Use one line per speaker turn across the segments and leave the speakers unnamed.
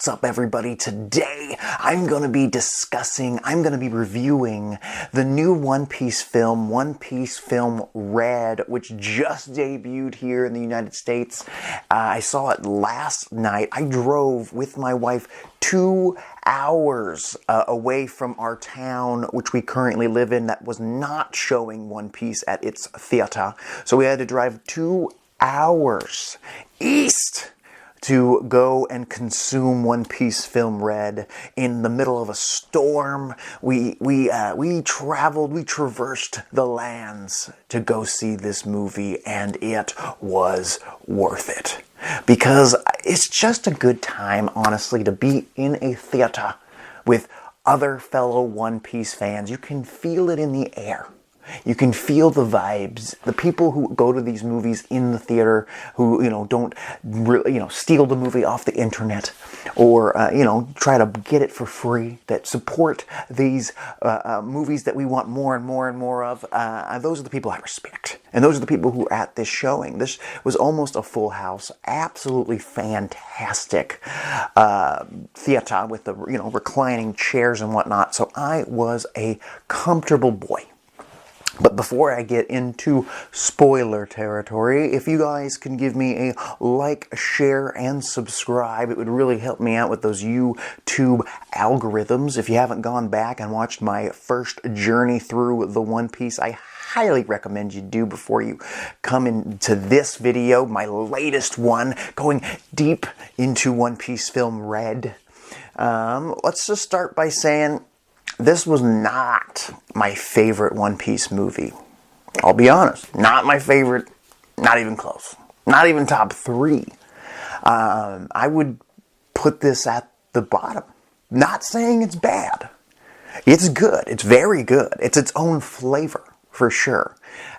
What's up, everybody? Today I'm going to be reviewing the new One Piece film Red, which just debuted here in the United States. I saw it last night. I drove with my wife 2 hours away from our town, which we currently live in, that was not showing One Piece at its theater. So we had to drive 2 hours east to go and consume One Piece Film Red in the middle of a storm. We traversed the lands to go see this movie, and it was worth it. Because it's just a good time, honestly, to be in a theater with other fellow One Piece fans. You can feel it in the air. You can feel the vibes. The people who go to these movies in the theater, who, don't really, steal the movie off the internet, or, try to get it for free, that support these movies that we want more and more and more of, those are the people I respect. And those are the people who are at this showing. This was almost a full house, absolutely fantastic theater with the, reclining chairs and whatnot. So I was a comfortable boy. But before I get into spoiler territory, if you guys can give me a like, share, and subscribe, it would really help me out with those YouTube algorithms. If you haven't gone back and watched my first journey through the One Piece, I highly recommend you do before you come into this video, my latest one, going deep into One Piece Film Red. Let's just start by saying, this was not my favorite One Piece movie. I'll be honest. Not my favorite. Not even close. Not even top 3. I would put this at the bottom. Not saying it's bad. It's good. It's very good. It's its own flavor, for sure.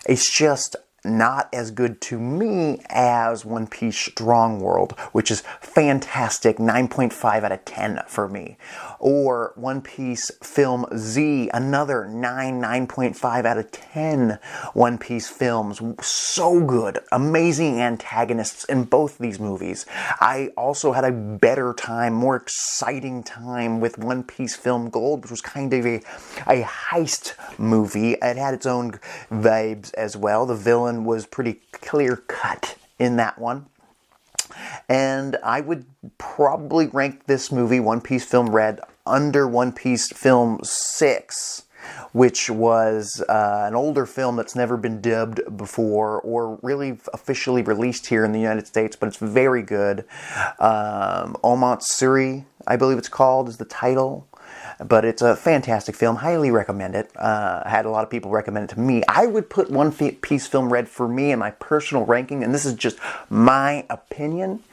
It's just not as good to me as One Piece Strong World, which is fantastic, 9.5 out of 10 for me. Or One Piece Film Z, another 9.5 out of 10 One Piece films. So good. Amazing antagonists in both these movies. I also had a better time, more exciting time with One Piece Film Gold, which was kind of a heist movie. It had its own vibes as well. The villain was pretty clear-cut in that one. And I would probably rank this movie, One Piece Film Red, under One Piece Film 6, which was an older film that's never been dubbed before or really officially released here in the United States, but it's very good. Omatsuri, I believe it's called, is the title. But it's a fantastic film. Highly recommend it. I had a lot of people recommend it to me. I would put One Piece Film Red for me in my personal ranking, and this is just my opinion.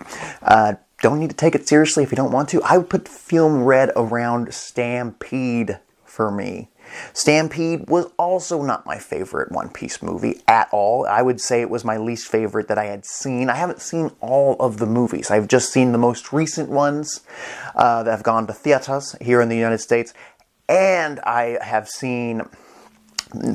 Don't need to take it seriously if you don't want to. I would put Film Red around Stampede for me. Stampede was also not my favorite One Piece movie at all. I would say it was my least favorite that I had seen. I haven't seen all of the movies. I've just seen the most recent ones that have gone to theaters here in the United States. And I have seen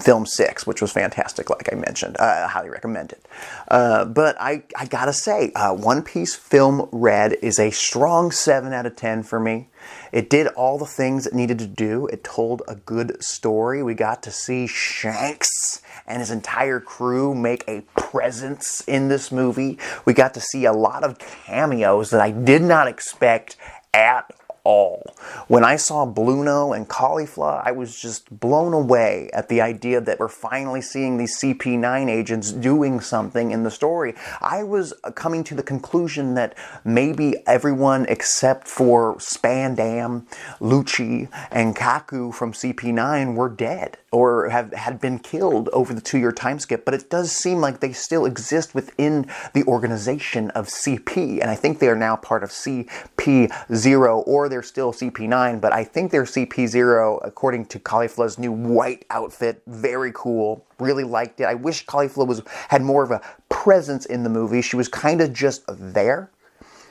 Film 6, which was fantastic, like I mentioned. I highly recommend it. But I gotta say, One Piece Film Red is a strong 7 out of 10 for me. It did all the things it needed to do. It told a good story. We got to see Shanks and his entire crew make a presence in this movie. We got to see a lot of cameos that I did not expect at all. When I saw Bluno and Caulifla, I was just blown away at the idea that we're finally seeing these CP9 agents doing something in the story. I was coming to the conclusion that maybe everyone except for Spandam, Lucci, and Kaku from CP9 were dead or had been killed over the 2-year time skip, but it does seem like they still exist within the organization of CP, and I think they are now part of CP0, or they're still CP9, but I think they're CP0 according to Caulifla's new white outfit. Very cool. Really liked it. I wish Caulifla had more of a presence in the movie. She was kind of just there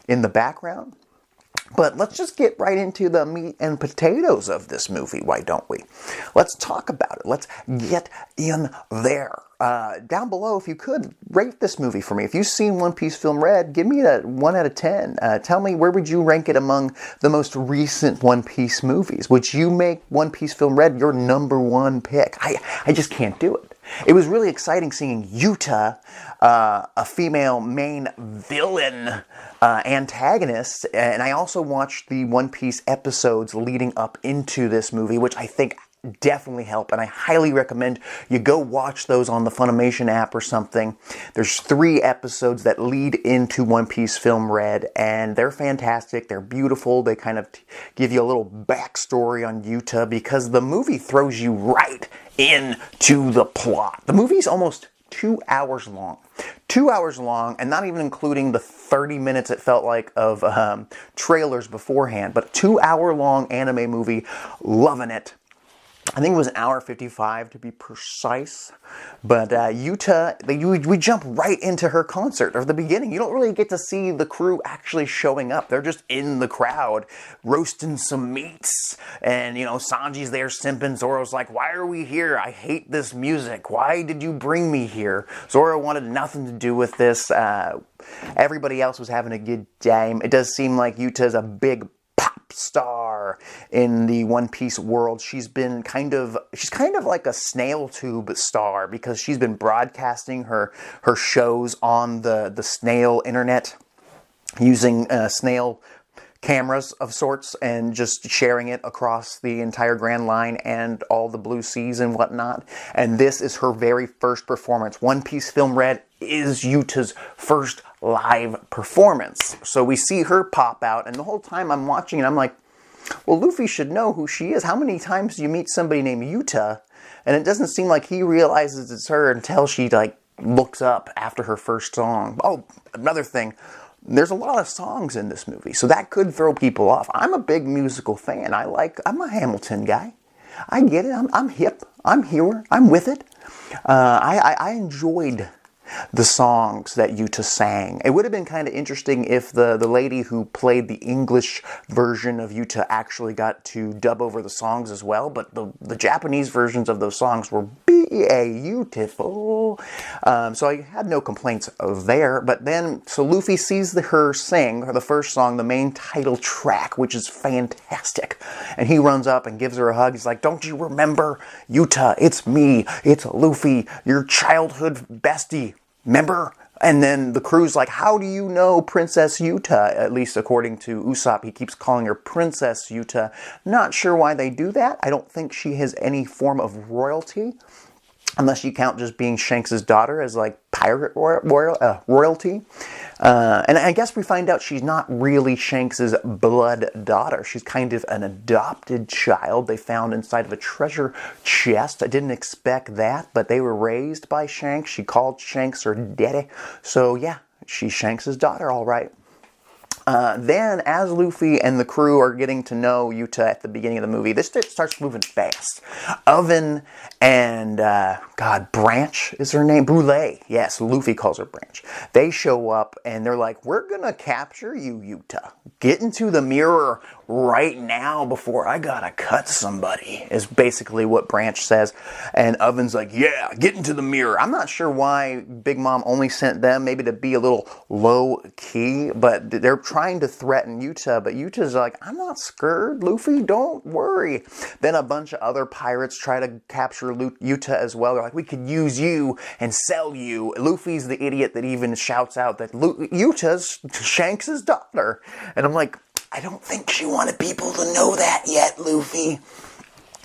in the background. But let's just get right into the meat and potatoes of this movie, why don't we? Let's talk about it. Let's get in there. down below, if you could, rate this movie for me. If you've seen One Piece Film Red, give me a 1 out of 10. Tell me, where would you rank it among the most recent One Piece movies? Would you make One Piece Film Red your number one pick? I just can't do it. It was really exciting seeing Yuta, a female main villain antagonist, and I also watched the One Piece episodes leading up into this movie, which I think definitely help, and I highly recommend you go watch those on the Funimation app or something. There's 3 episodes that lead into One Piece Film Red, and they're fantastic. They're beautiful. They kind of give you a little backstory on Yuta, because the movie throws you right into the plot. The movie's almost 2 hours long. 2 hours long, and not even including the 30 minutes it felt like of trailers beforehand, but 2 hour long anime movie. Loving it. I think it was 1:55 to be precise. But Yuta, we jump right into her concert at the beginning. You don't really get to see the crew actually showing up. They're just in the crowd roasting some meats. And, Sanji's there simping. Zoro's like, why are we here? I hate this music. Why did you bring me here? Zoro wanted nothing to do with this. Everybody else was having a good time. It does seem like Yuta's a big star in the One Piece world. She's kind of like a snail tube star, because she's been broadcasting her shows on the snail internet using snail cameras of sorts, and just sharing it across the entire Grand Line and all the blue seas and whatnot. And this is her very first performance. One Piece Film Red is Yuta's first live performance. So we see her pop out, and the whole time I'm watching it, I'm like, well, Luffy should know who she is. How many times do you meet somebody named Yuta? And it doesn't seem like he realizes it's her until she looks up after her first song. Oh, another thing. There's a lot of songs in this movie, so that could throw people off. I'm a big musical fan. I'm a Hamilton guy. I get it. I'm hip. I'm here. I'm with it. I enjoyed the songs that Yuta sang. It would have been kind of interesting if the lady who played the English version of Yuta actually got to dub over the songs as well, but the Japanese versions of those songs were beautiful. So I had no complaints there. But then, so Luffy sees her sing the first song, the main title track, which is fantastic. And he runs up and gives her a hug. He's like, don't you remember, Yuta? It's me. It's Luffy, your childhood bestie. Remember? And then the crew's like, how do you know Princess Yuta? At least according to Usopp, he keeps calling her Princess Yuta. Not sure why they do that. I don't think she has any form of royalty, unless you count just being Shanks' daughter as pirate royalty. And I guess we find out she's not really Shanks' blood daughter. She's kind of an adopted child they found inside of a treasure chest. I didn't expect that, but they were raised by Shanks. She called Shanks her daddy. So yeah, she's Shanks' daughter, all right. Then, as Luffy and the crew are getting to know Yuta at the beginning of the movie, this starts moving fast. Oven and, Branch is her name? Brûlé. Yes, Luffy calls her Branch. They show up and they're like, we're gonna capture you, Yuta. Get into the mirror right now before I gotta cut somebody, is basically what Branch says. And Oven's like, yeah, get into the mirror. I'm not sure why Big Mom only sent them, maybe to be a little low key, but they're trying to threaten Yuta, but Yuta's like, I'm not scared, Luffy, don't worry. Then a bunch of other pirates try to capture Yuta as well. They're like, we could use you and sell you. Luffy's the idiot that even shouts out that Yuta's Shanks' daughter. And I'm like, I don't think she wanted people to know that yet, Luffy.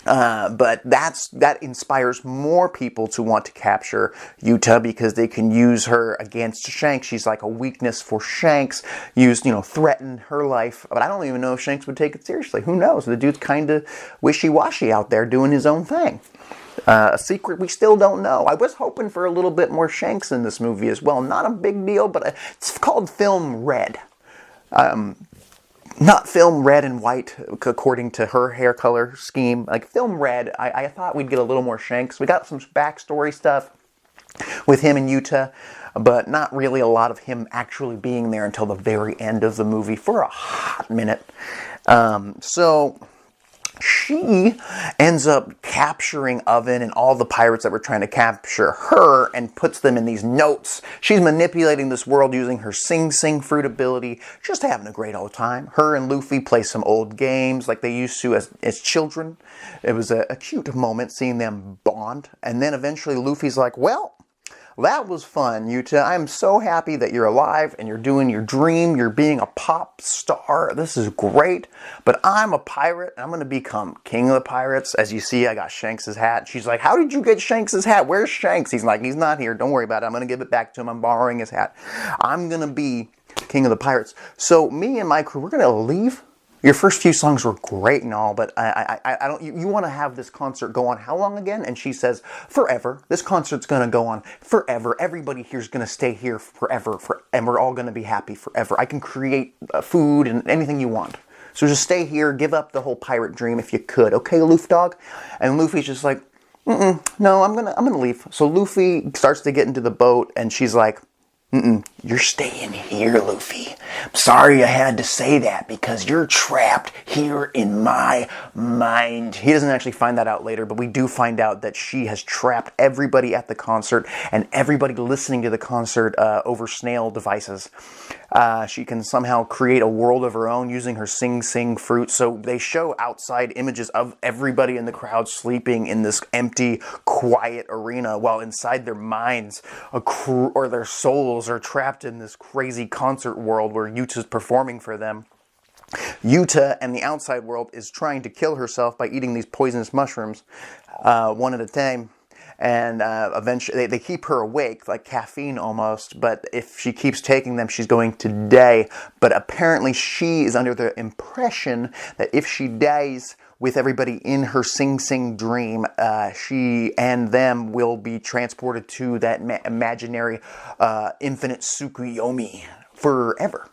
But that inspires more people to want to capture Yuta, because they can use her against Shanks. She's like a weakness for Shanks. Threaten her life. But I don't even know if Shanks would take it seriously. Who knows? The dude's kind of wishy-washy out there doing his own thing. A secret we still don't know. I was hoping for a little bit more Shanks in this movie as well. Not a big deal, but it's called Film Red. Not Film Red and White, according to her hair color scheme. Film Red, I thought we'd get a little more Shanks. We got some backstory stuff with him and Yuta, but not really a lot of him actually being there until the very end of the movie for a hot minute. So she ends up capturing Oven and all the pirates that were trying to capture her and puts them in these notes. She's manipulating this world using her Sing Sing fruit ability, just having a great old time. Her and Luffy play some old games like they used to as children. It was a cute moment seeing them bond. And then eventually Luffy's like, well, that was fun, Yuta. I'm so happy that you're alive and you're doing your dream. You're being a pop star. This is great. But I'm a pirate and I'm going to become king of the pirates. As you see, I got Shanks' hat. She's like, how did you get Shanks' hat? Where's Shanks? He's like, he's not here. Don't worry about it. I'm going to give it back to him. I'm borrowing his hat. I'm going to be king of the pirates. So me and my crew, we're going to leave. Your first few songs were great and all, but I don't. You want to have this concert go on how long again? And she says, forever. This concert's going to go on forever. Everybody here's going to stay here forever, and we're all going to be happy forever. I can create food and anything you want. So just stay here, give up the whole pirate dream if you could. Okay, Luffy dog? And Luffy's just like, no, I'm gonna leave. So Luffy starts to get into the boat, and she's like, you're staying here, Luffy. I'm sorry I had to say that because you're trapped here in my mind. He doesn't actually find that out later, but we do find out that she has trapped everybody at the concert and everybody listening to the concert over snail devices. She can somehow create a world of her own using her Sing Sing fruit. So they show outside images of everybody in the crowd sleeping in this empty, quiet arena, while inside their minds or their souls are trapped in this crazy concert world where Yuta's performing for them. Yuta and the outside world is trying to kill herself by eating these poisonous mushrooms one at a time. And eventually they keep her awake, like caffeine almost, but if she keeps taking them, she's going to die. But apparently she is under the impression that if she dies with everybody in her Sing Sing dream, she and them will be transported to that imaginary infinite Tsukuyomi forever.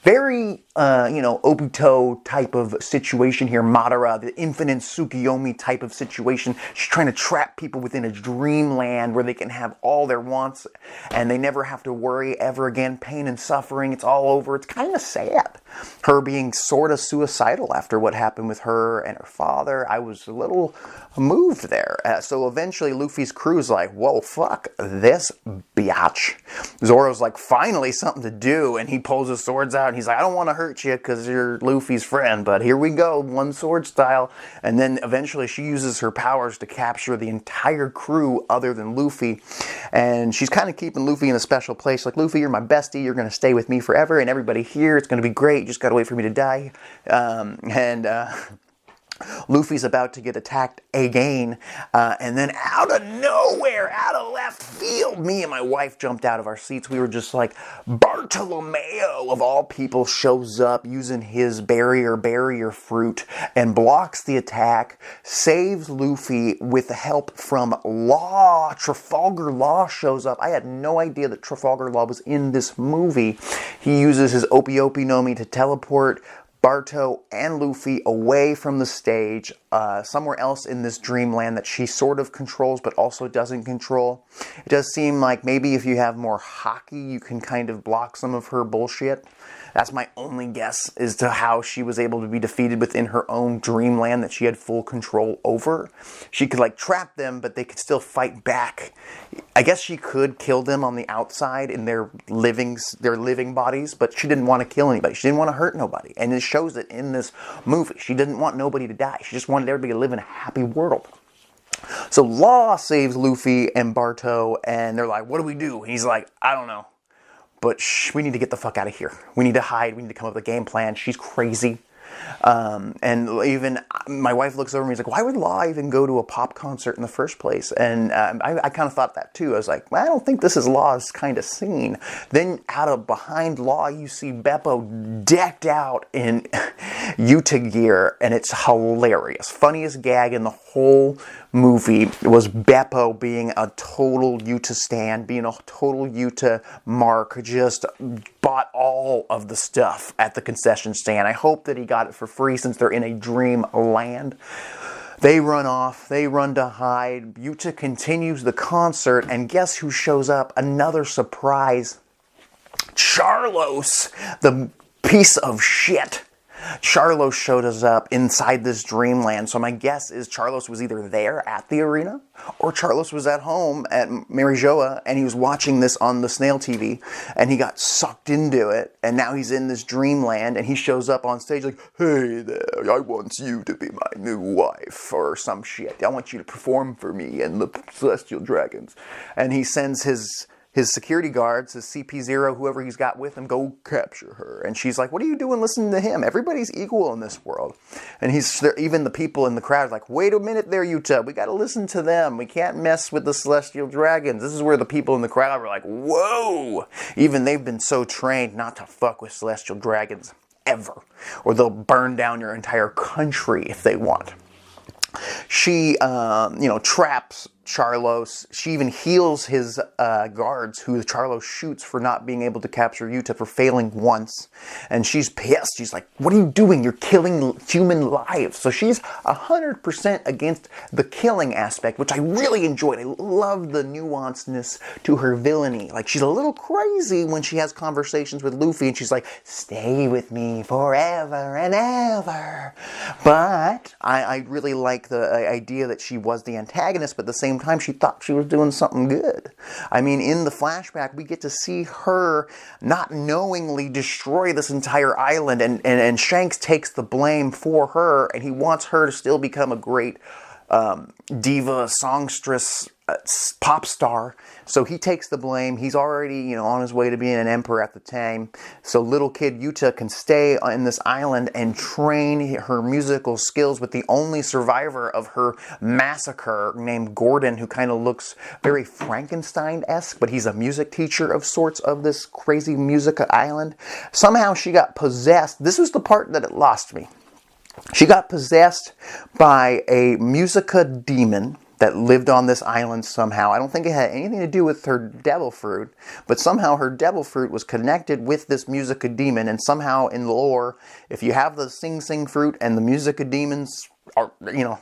Very, Obito type of situation here. Madara, the infinite Tsukuyomi type of situation. She's trying to trap people within a dreamland where they can have all their wants and they never have to worry ever again. Pain and suffering, it's all over. It's kind of sad. Her being sort of suicidal after what happened with her and her father. I was a little moved there. So eventually Luffy's crew's like, whoa, fuck this biatch. Zoro's like, finally something to do. And he pulls his swords out and he's like, I don't want to hurt you because you're Luffy's friend, but here we go, one sword style. And then eventually she uses her powers to capture the entire crew other than Luffy. And she's kind of keeping Luffy in a special place. Like, Luffy, you're my bestie. You're going to stay with me forever. And everybody here, it's going to be great. You just got to wait for me to die. Luffy's about to get attacked again, and then out of nowhere, out of left field, me and my wife jumped out of our seats. We were just like, Bartolomeo, of all people, shows up using his barrier fruit and blocks the attack, saves Luffy with the help from Law. Trafalgar Law shows up. I had no idea that Trafalgar Law was in this movie. He uses his Opi Opi no Mi to teleport Barto and Luffy away from the stage, somewhere else in this dreamland that she sort of controls but also doesn't control. It does seem like maybe if you have more Haki, you can kind of block some of her bullshit. That's my only guess as to how she was able to be defeated within her own dreamland that she had full control over. She could like trap them, but they could still fight back. I guess she could kill them on the outside in their living bodies, but she didn't want to kill anybody. She didn't want to hurt nobody. And it shows it in this movie. She didn't want nobody to die. She just wanted everybody to live in a happy world. So Law saves Luffy and Barto, and they're like, what do we do? And he's like, I don't know. But we need to get the fuck out of here. We need to hide. We need to come up with a game plan. She's crazy. And even my wife looks over me and is like, why would Law even go to a pop concert in the first place? And I kind of thought that too. I was like, well, I don't think this is Law's kind of scene. Then out of behind Law, you see Beppo decked out in Yuta gear, and it's hilarious. Funniest gag in the whole movie was Beppo being a total Yuta stan, being a total Yuta mark, just bought all of the stuff at the concession stand. I hope that he got it for free since they're in a dream land. They run off, they run to hide. Yuta continues the concert, and guess who shows up? Another surprise. Charlos, the piece of shit Charlos showed us up inside this dreamland. So my guess is Charlos was either there at the arena or Charlos was at home at Mary Joa and he was watching this on the Snail TV and he got sucked into it and now he's in this dreamland and he shows up on stage like, hey there, I want you to be my new wife or some shit. I want you to perform for me and the Celestial Dragons. And he sends his security guards, his CP0, whoever he's got with him, go capture her. And she's like, what are you doing listening to him? Everybody's equal in this world. And even the people in the crowd are like, wait a minute there, Yuta. We got to listen to them. We can't mess with the Celestial Dragons. This is where the people in the crowd were like, whoa. Even they've been so trained not to fuck with Celestial Dragons ever. Or they'll burn down your entire country if they want. She, traps Charlos. She even heals his guards, who Charlos shoots for not being able to capture Yuta, for failing once. And she's pissed. She's like, what are you doing? You're killing human lives. So she's 100% against the killing aspect, which I really enjoyed. I love the nuanceness to her villainy. Like, she's a little crazy when she has conversations with Luffy, and she's like, stay with me forever and ever. But I really like the idea that she was the antagonist, but at the same time she thought she was doing something good. I mean, in the flashback we get to see her not knowingly destroy this entire island, and Shanks takes the blame for her, and he wants her to still become a great diva, songstress, pop star. So he takes the blame. He's already, on his way to being an emperor at the time. So little kid Yuta can stay in this island and train her musical skills with the only survivor of her massacre named Gordon, who kind of looks very Frankenstein-esque, but he's a music teacher of sorts of this crazy musica island. Somehow she got possessed. This was the part that it lost me. She got possessed by a musica demon that lived on this island somehow. I don't think it had anything to do with her devil fruit, but somehow her devil fruit was connected with this musica demon, and somehow in lore, if you have the Sing Sing fruit and the musica demons are,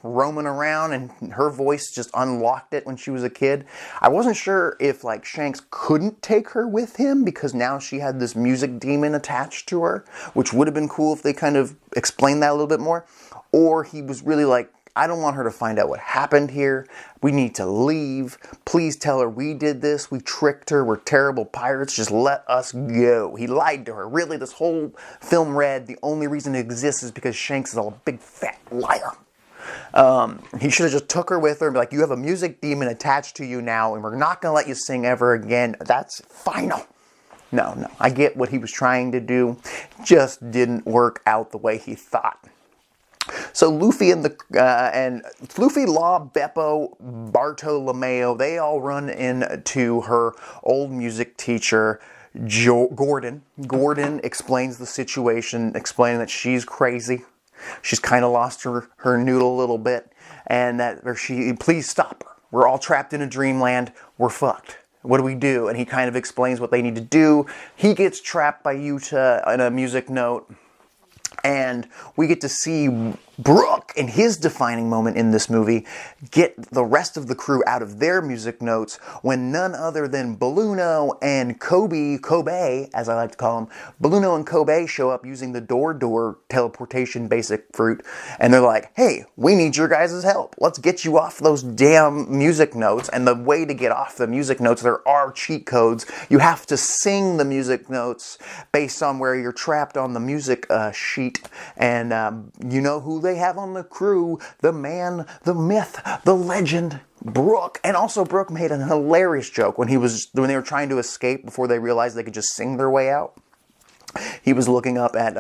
roaming around, and her voice just unlocked it when she was a kid. I wasn't sure if, Shanks couldn't take her with him because now she had this music demon attached to her, which would have been cool if they kind of explained that a little bit more, or he was really like, I don't want her to find out what happened here. We need to leave. Please tell her we did this. We tricked her. We're terrible pirates. Just let us go. He lied to her. Really, this whole film read, the only reason it exists is because Shanks is a big fat liar. He should have just took her with her and be like, you have a music demon attached to you now, and we're not going to let you sing ever again. That's final. No. I get what he was trying to do. Just didn't work out the way he thought. So Luffy and Luffy, Law, Beppo, Bartolomeo, they all run into her old music teacher, Gordon. Gordon explains the situation, explaining that she's crazy. She's kind of lost her noodle a little bit, and that please stop her. We're all trapped in a dreamland. We're fucked. What do we do? And he kind of explains what they need to do. He gets trapped by Yuta in a music note. And we get to see Brook, in his defining moment in this movie, get the rest of the crew out of their music notes when none other than Balluno and Kobe, as I like to call them, Balluno and Kobe show up using the door teleportation basic fruit, and they're like, hey, we need your guys' help. Let's get you off those damn music notes. And the way to get off the music notes, there are cheat codes. You have to sing the music notes based on where you're trapped on the music sheet. And you know who they have on the crew? The man, the myth, the legend, Brook. And also Brook made an hilarious joke when they were trying to escape before they realized they could just sing their way out. He was looking up at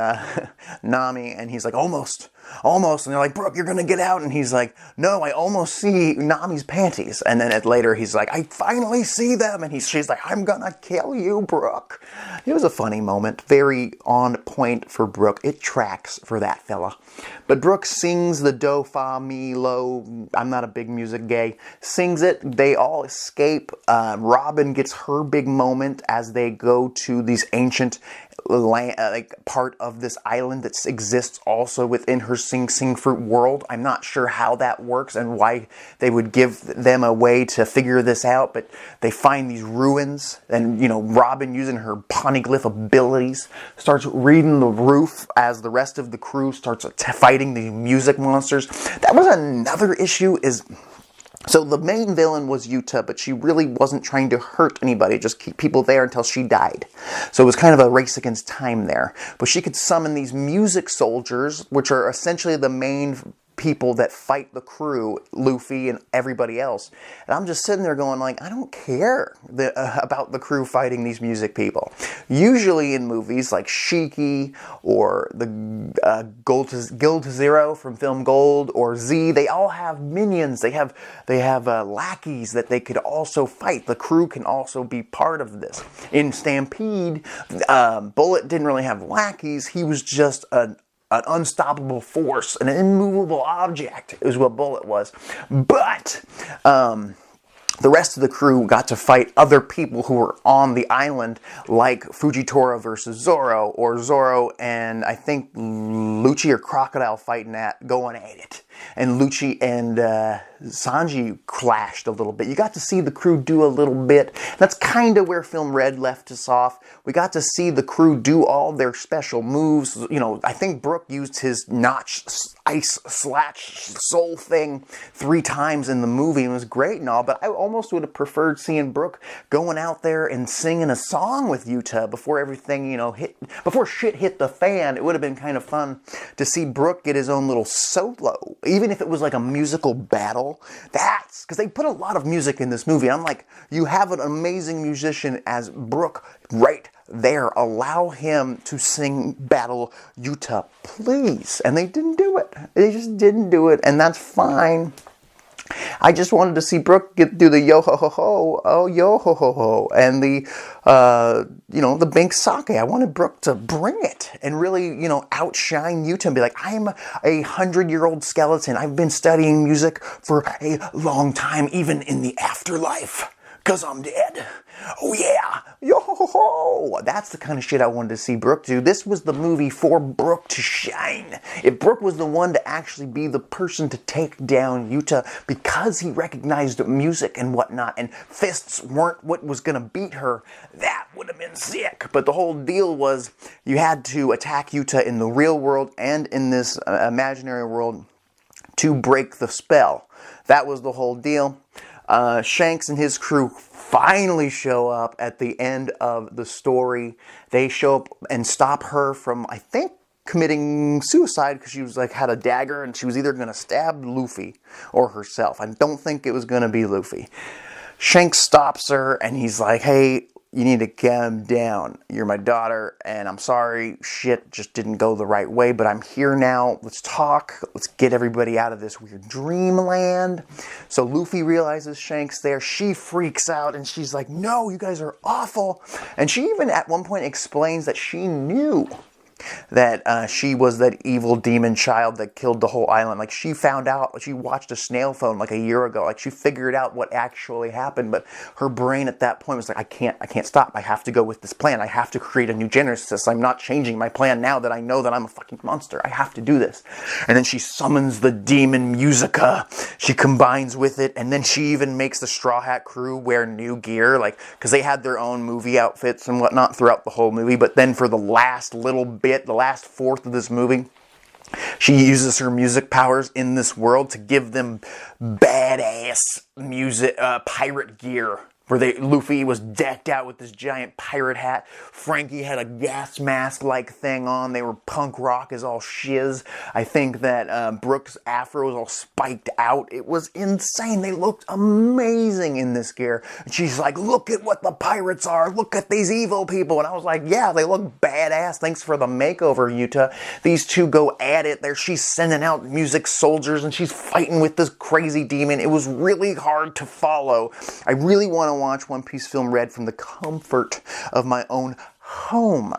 Nami, and he's like, almost. And they're like, Brook, you're going to get out. And he's like, no, I almost see Nami's panties. And then later he's like, I finally see them. And she's like, I'm going to kill you, Brook. It was a funny moment. Very on point for Brook. It tracks for that fella. But Brook sings the do, fa, mi, lo. I'm not a big music gay. Sings it. They all escape. Robin gets her big moment as they go to these ancient like part of this island that exists also within her Sing Sing Fruit world. I'm not sure how that works and why they would give them a way to figure this out, but they find these ruins, and Robin, using her poneglyph abilities, starts reading the roof as the rest of the crew starts fighting the music monsters. That was another issue. So the main villain was Yuta, but she really wasn't trying to hurt anybody, just keep people there until she died. So it was kind of a race against time there. But she could summon these music soldiers, which are essentially the main people that fight the crew, Luffy and everybody else. And I'm just sitting there going like, I don't care about the crew fighting these music people. Usually in movies like Shiki or the Guild to Zero from Film Gold or Z, they all have minions. They have lackeys that they could also fight. The crew can also be part of this. In Stampede, Bullet didn't really have lackeys. He was just an unstoppable force, an immovable object is what Bullet was. But the rest of the crew got to fight other people who were on the island, like Fujitora versus Zoro, or Zoro and I think Lucci or Crocodile going at it. And Lucci and Sanji clashed a little bit. You got to see the crew do a little bit. That's kind of where Film Red left us off. We got to see the crew do all their special moves. I think Brook used his notch ice slash soul thing 3 times in the movie. It was great and all, but I almost would have preferred seeing Brook going out there and singing a song with Yuta before everything, before shit hit the fan. It would have been kind of fun to see Brook get his own little solo, even if it was like a musical battle. That's because they put a lot of music in this movie. I'm like, you have an amazing musician as Brook right there. Allow him to sing battle Yuta, please. And they didn't do it. They just didn't do it, and that's fine. I just wanted to see Brook do the yo ho ho ho, oh yo ho ho ho, and the the Bink Sake. I wanted Brook to bring it and really outshine Yuta and be like, I'm a 100-year-old skeleton. I've been studying music for a long time, even in the afterlife, 'cause I'm dead. Oh yeah, yo ho ho ho. That's the kind of shit I wanted to see Brook do. This was the movie for Brook to shine. If Brook was the one to actually be the person to take down Yuta because he recognized music and whatnot, and fists weren't what was going to beat her, that would have been sick. But the whole deal was you had to attack Yuta in the real world and in this imaginary world to break the spell. That was the whole deal. Shanks and his crew finally show up at the end of the story. They show up and stop her from, I think, committing suicide because she was had a dagger and she was either going to stab Luffy or herself. I don't think it was going to be Luffy. Shanks stops her and he's like, hey, you need to calm down. You're my daughter, and I'm sorry, shit just didn't go the right way, but I'm here now. Let's talk. Let's get everybody out of this weird dreamland. So Luffy realizes Shanks there. She freaks out, and she's like, no, you guys are awful. And she even at one point explains that she knew that she was that evil demon child that killed the whole island. Like, she found out, she watched a snail phone like a year ago. Like, she figured out what actually happened, but her brain at that point was like, I can't stop. I have to go with this plan. I have to create a new Genesis. I'm not changing my plan now that I know that I'm a fucking monster. I have to do this. And then she summons the demon Musica. She combines with it, and then she even makes the Straw Hat crew wear new gear, like, because they had their own movie outfits and whatnot throughout the whole movie, but then for the last little bit, the last fourth of this movie, she uses her music powers in this world to give them badass music, pirate gear. Where Luffy was decked out with this giant pirate hat. Frankie had a gas mask-like thing on. They were punk rock as all shiz. I think that Brook's afro was all spiked out. It was insane. They looked amazing in this gear. And she's like, look at what the pirates are. Look at these evil people. And I was like, yeah, they look badass. Thanks for the makeover, Yuta. These two go at it. She's sending out music soldiers and she's fighting with this crazy demon. It was really hard to follow. I really want to watch One Piece Film Red from the comfort of my own home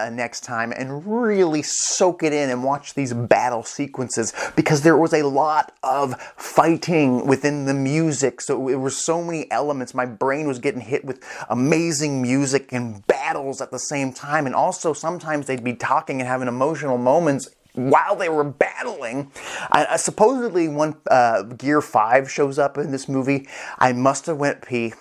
next time and really soak it in and watch these battle sequences, because there was a lot of fighting within the music. So it was so many elements. My brain was getting hit with amazing music and battles at the same time. And also sometimes they'd be talking and having emotional moments while they were battling. Supposedly when Gear 5 shows up in this movie, I must have went pee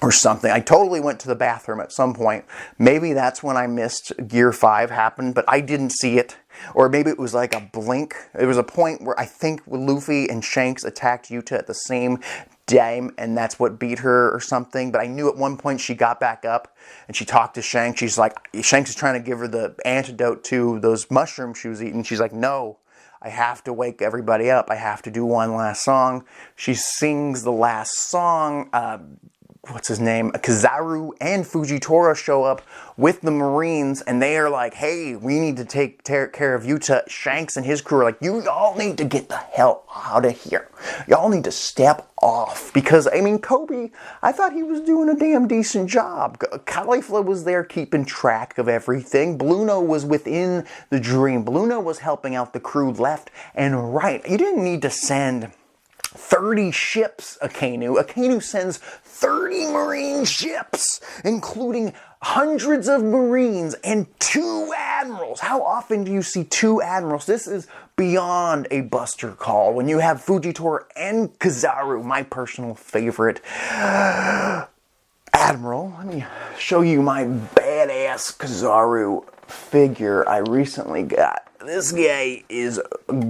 or something. I totally went to the bathroom at some point. Maybe that's when I missed Gear 5 happen, but I didn't see it. Or maybe it was like a blink. There was a point where I think Luffy and Shanks attacked Yuta at the same time, and that's what beat her or something. But I knew at one point she got back up and she talked to Shanks. She's like, Shanks is trying to give her the antidote to those mushrooms she was eating. She's like, no, I have to wake everybody up. I have to do one last song. She sings the last song. What's his name? Kizaru and Fujitora show up with the Marines, and they are like, hey, we need to take care of Yuta. Shanks and his crew are like, you all need to get the hell out of here. Y'all need to step off. Because, I mean, Kobe, I thought he was doing a damn decent job. Caulifla was there keeping track of everything. Blueno was within the dream. Blueno was helping out the crew left and right. You didn't need to send 30 ships, Akainu. Akainu sends 30 Marine ships, including hundreds of Marines and 2 admirals. How often do you see 2 admirals? This is beyond a Buster call. When you have Fujitora and Kizaru, my personal favorite admiral. Let me show you my badass Kizaru figure I recently got. This guy is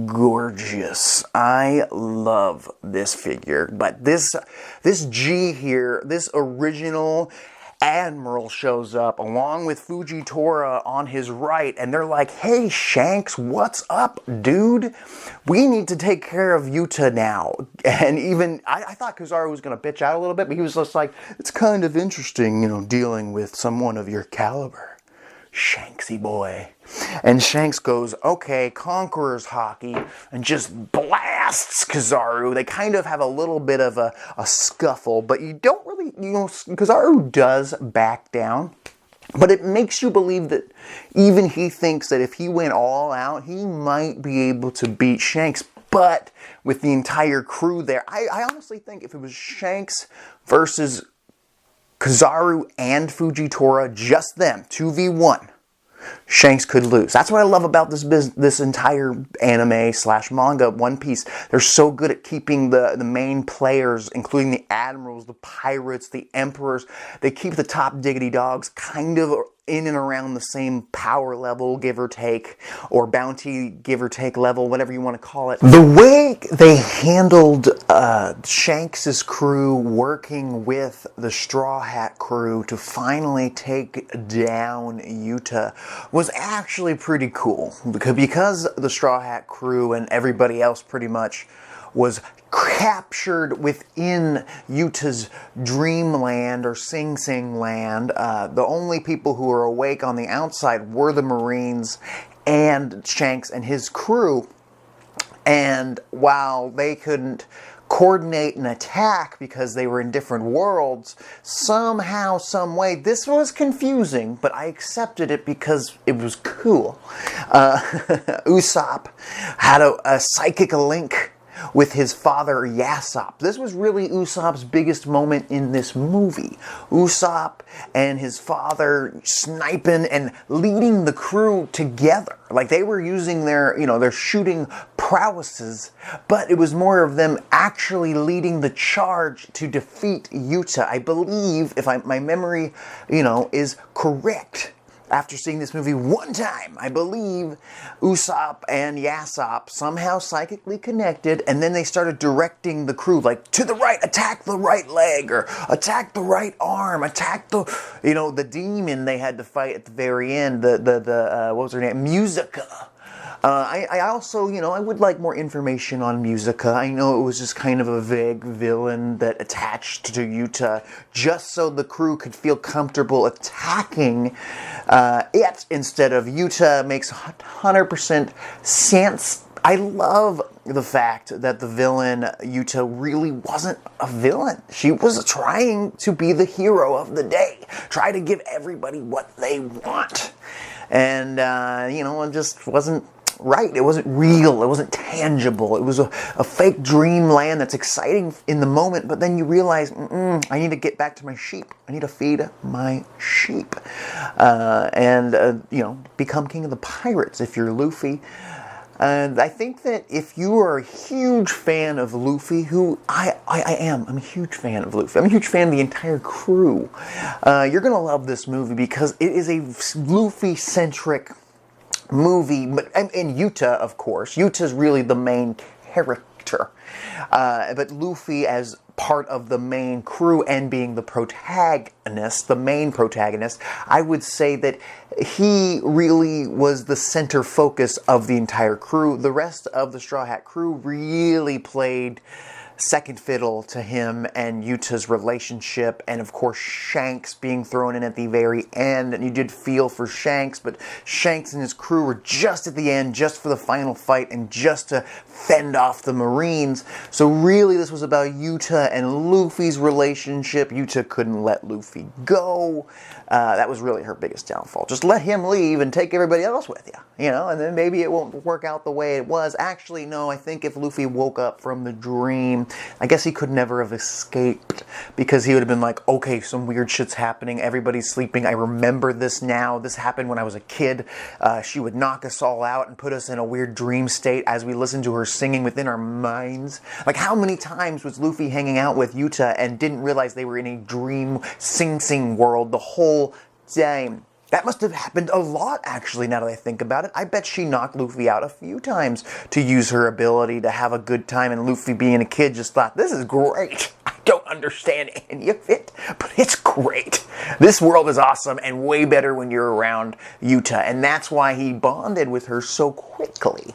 gorgeous. I love this figure. But this G here, this original admiral shows up along with Fujitora on his right, and they're like, hey Shanks, what's up, dude? We need to take care of Yuta now. And even, I thought Kizaru was going to bitch out a little bit, but he was just like, it's kind of interesting, you know, dealing with someone of your caliber, Shanksy boy. And Shanks goes, okay, Conqueror's hockey, and just blasts Kizaru. They kind of have a little bit of a scuffle, but you don't really, you know, Kizaru does back down. But it makes you believe that even he thinks that if he went all out, he might be able to beat Shanks. But with the entire crew there, I honestly think if it was Shanks versus Kizaru and Fujitora, just them, 2v1, Shanks could lose. That's what I love about this entire anime/manga, One Piece. They're so good at keeping the main players, including the admirals, the pirates, the emperors. They keep the top diggity dogs kind of in and around the same power level, give or take, or bounty, give or take level, whatever you want to call it. The way they handled Shanks' crew working with the Straw Hat crew to finally take down Yuta was actually pretty cool. Because the Straw Hat crew and everybody else pretty much was captured within Yuta's dreamland or Sing Sing land. The only people who were awake on the outside were the Marines and Shanks and his crew. And while they couldn't coordinate an attack because they were in different worlds, somehow, some way, this was confusing, but I accepted it because it was cool. Usopp had a psychic link with his father Yasopp. This was really Usopp's biggest moment in this movie. Usopp and his father sniping and leading the crew together. Like they were using their, you know, their shooting prowesses, but it was more of them actually leading the charge to defeat Yuta. I believe, if my memory, you know, is correct, after seeing this movie one time, I believe Usopp and Yasopp somehow psychically connected, and then they started directing the crew, like, to the right, attack the right leg, or attack the right arm, attack the, you know, the demon they had to fight at the very end, what was her name? Musica. I also, you know, I would like more information on Musica. I know it was just kind of a vague villain that attached to Yuta just so the crew could feel comfortable attacking it instead of Yuta. Makes 100% sense I love the fact that the villain, Yuta, really wasn't a villain. She was trying to be the hero of the day. Try to give everybody what they want. And, it just wasn't right. It wasn't real. It wasn't tangible. It was a fake dreamland that's exciting in the moment, but then you realize, I need to get back to my sheep. I need to feed my sheep. Become king of the pirates if you're Luffy. And I think that if you are a huge fan of Luffy, who I am, I'm a huge fan of Luffy. I'm a huge fan of the entire crew. You're going to love this movie because it is a Luffy-centric movie. And Yuta, of course. Yuta's really the main character. But Luffy as part of the main crew and being the protagonist, the main protagonist, I would say that he really was the center focus of the entire crew. The rest of the Straw Hat crew really played second fiddle to him and Yuta's relationship, and of course Shanks being thrown in at the very end, and you did feel for Shanks, but Shanks and his crew were just at the end, just for the final fight and just to fend off the Marines. So really this was about Yuta and Luffy's relationship. Yuta couldn't let Luffy go. That was really her biggest downfall. Just let him leave and take everybody else with you, and then maybe it won't work out the way it was. Actually, no, I think if Luffy woke up from the dream, I guess he could never have escaped, because he would have been like, okay, some weird shit's happening, everybody's sleeping, I remember this now, this happened when I was a kid. She would knock us all out and put us in a weird dream state as we listened to her singing within our minds. Like, how many times was Luffy hanging out with Yuta and didn't realize they were in a dream sing world the whole time? That must have happened a lot, actually, now that I think about it. I bet she knocked Luffy out a few times to use her ability to have a good time, and Luffy, being a kid, just thought, this is great. I don't understand any of it, but it's great. This world is awesome and way better when you're around Yuta, and that's why he bonded with her so quickly.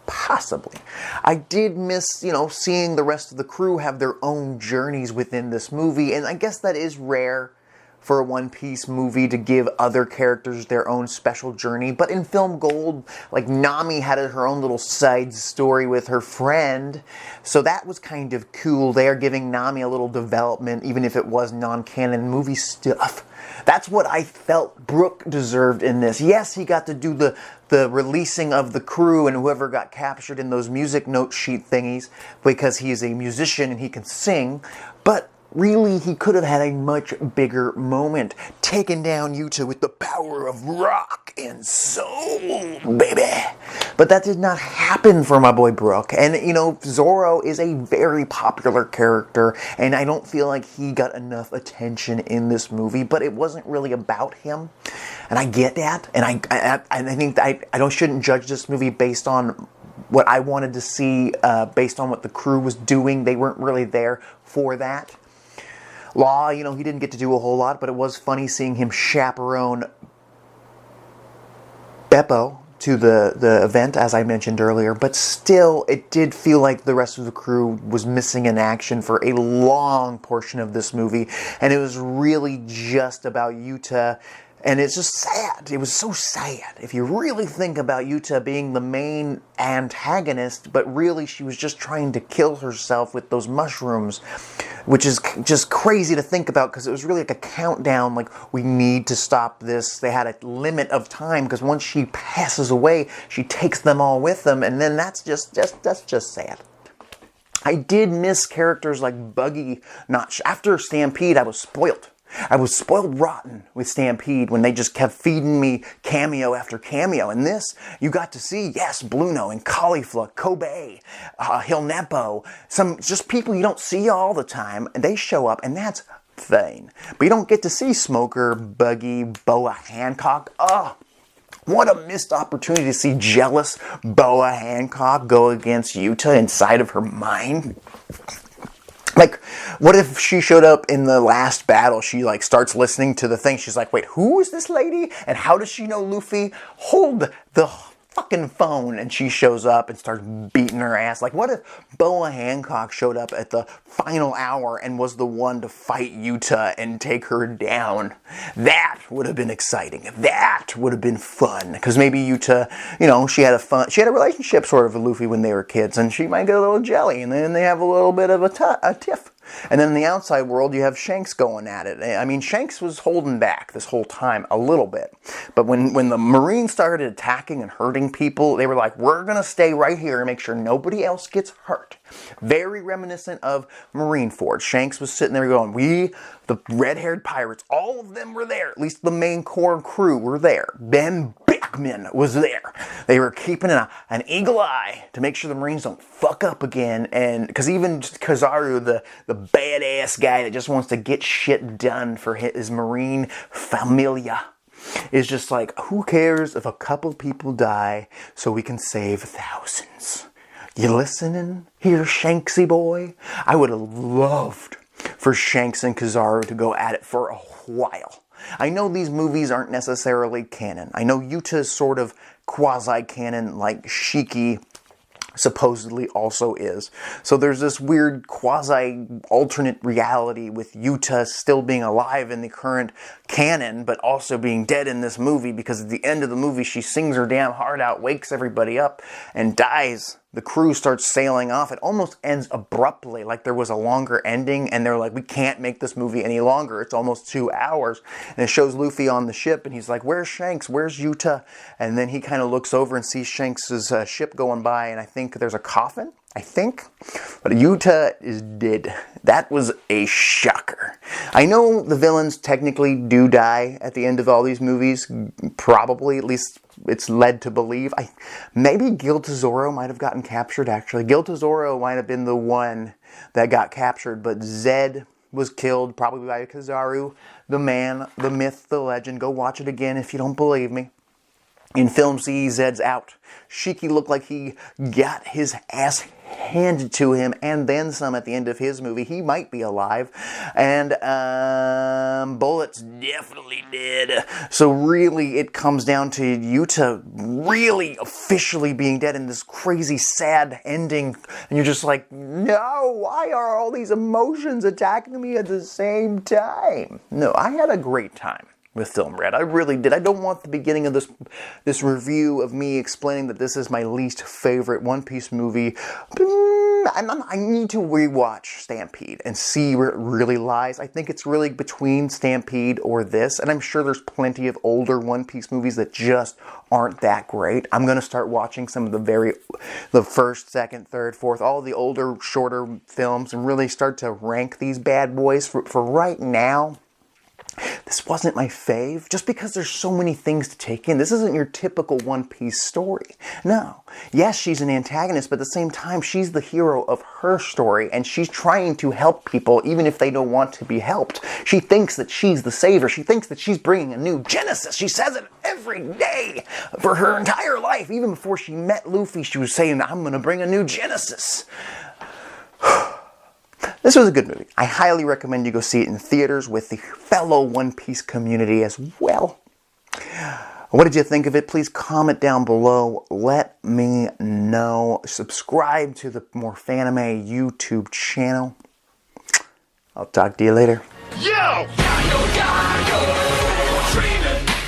Possibly. I did miss, seeing the rest of the crew have their own journeys within this movie, and I guess that is rare for a One Piece movie to give other characters their own special journey. But in Film Gold, like, Nami had her own little side story with her friend. So that was kind of cool. They are giving Nami a little development, even if it was non-canon movie stuff. That's what I felt Brook deserved in this. Yes, he got to do the releasing of the crew and whoever got captured in those music note sheet thingies, because he is a musician and he can sing. But really, he could have had a much bigger moment, taking down Yuta with the power of rock and soul, baby. But that did not happen for my boy Brook. And, Zoro is a very popular character, and I don't feel like he got enough attention in this movie, but it wasn't really about him. And I get that, and I think that I shouldn't judge this movie based on what I wanted to see, based on what the crew was doing. They weren't really there for that. Law, he didn't get to do a whole lot, but it was funny seeing him chaperone Beppo to the event, as I mentioned earlier. But still, it did feel like the rest of the crew was missing in action for a long portion of this movie, and it was really just about Yuta. And it's just sad. It was so sad. If you really think about Yuta being the main antagonist, but really she was just trying to kill herself with those mushrooms, which is just crazy to think about, because it was really like a countdown, like, we need to stop this. They had a limit of time, because once she passes away, she takes them all with them, and then that's just sad. I did miss characters like Buggy. After Stampede, I was spoiled. I was spoiled rotten with Stampede when they just kept feeding me cameo after cameo. And this, you got to see, yes, Bluno and Caulifla, Kobe, Hilnepo, some just people you don't see all the time, and they show up, and that's fine. But you don't get to see Smoker, Buggy, Boa Hancock. Oh, what a missed opportunity to see jealous Boa Hancock go against Yuta inside of her mind. Like, what if she showed up in the last battle? She, starts listening to the thing. She's like, wait, who is this lady? And how does she know Luffy? Hold the fucking phone, and she shows up and starts beating her ass. Like, what if Boa Hancock showed up at the final hour and was the one to fight Yuta and take her down? That would have been exciting. That would have been fun. Because maybe Yuta, you know, she had a relationship sort of with Luffy when they were kids, and she might get a little jelly, and then they have a little bit of a tiff. And then in the outside world, you have Shanks going at it. I mean, Shanks was holding back this whole time a little bit. But when the Marines started attacking and hurting people, they were like, we're going to stay right here and make sure nobody else gets hurt. Very reminiscent of Marineford. Shanks was sitting there going, the red-haired pirates, all of them were there. At least the main core crew were there. Ben Beckman was there. They were keeping an eagle eye to make sure the Marines don't fuck up again. And because even Kizaru, the badass guy that just wants to get shit done for his Marine familia, is just like, who cares if a couple people die so we can save thousands? You listening here, Shanksy boy? I would have loved for Shanks and Kizaru to go at it for a while. I know these movies aren't necessarily canon. I know Yuta is sort of quasi-canon, like Shiki supposedly also is. So there's this weird quasi-alternate reality with Yuta still being alive in the current canon, but also being dead in this movie, because at the end of the movie she sings her damn heart out, wakes everybody up, and dies. The crew starts sailing off. It almost ends abruptly, like there was a longer ending, and they're like, we can't make this movie any longer. It's almost 2 hours. And it shows Luffy on the ship, and he's like, where's Shanks? Where's Yuta? And then he kind of looks over and sees Shanks' ship going by, and I think there's a coffin. But Yuta is dead. That was a shocker. I know the villains technically do die at the end of all these movies. Probably, at least it's led to believe. Maybe Gil Tesoro might have gotten captured, actually. Gil Tesoro might have been the one that got captured, but Zed was killed, probably by Kizaru, the man, the myth, the legend. Go watch it again if you don't believe me. In Film C, Zed's out. Shiki looked like he got his ass handed to him, and then some at the end of his movie. He might be alive. And Bullet's definitely dead. So really, it comes down to Yuta really officially being dead in this crazy, sad ending. And you're just like, no, why are all these emotions attacking me at the same time? No, I had a great time with Film Red. I really did. I don't want the beginning of this review of me explaining that this is my least favorite One Piece movie. I need to rewatch Stampede and see where it really lies. I think it's really between Stampede or this, and I'm sure there's plenty of older One Piece movies that just aren't that great. I'm going to start watching some of the first, second, third, fourth, all the older, shorter films, and really start to rank these bad boys. For right now, this wasn't my fave, just because there's so many things to take in. This isn't your typical One Piece story. No. Yes, she's an antagonist, but at the same time, she's the hero of her story, and she's trying to help people even if they don't want to be helped. She thinks that she's the savior. She thinks that she's bringing a new Genesis. She says it every day for her entire life. Even before she met Luffy, she was saying, I'm going to bring a new Genesis. This was a good movie. I highly recommend you go see it in theaters with the fellow One Piece community as well. What did you think of it? Please comment down below. Let me know. Subscribe to the More Fanime YouTube channel. I'll talk to you later.
Yo!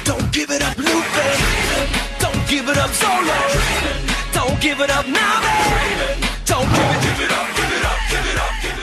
Don't give it up, Luffy. Don't give it up, Zoro. Don't give it up, Nami. Don't give it up, give it up, give it up, give it up.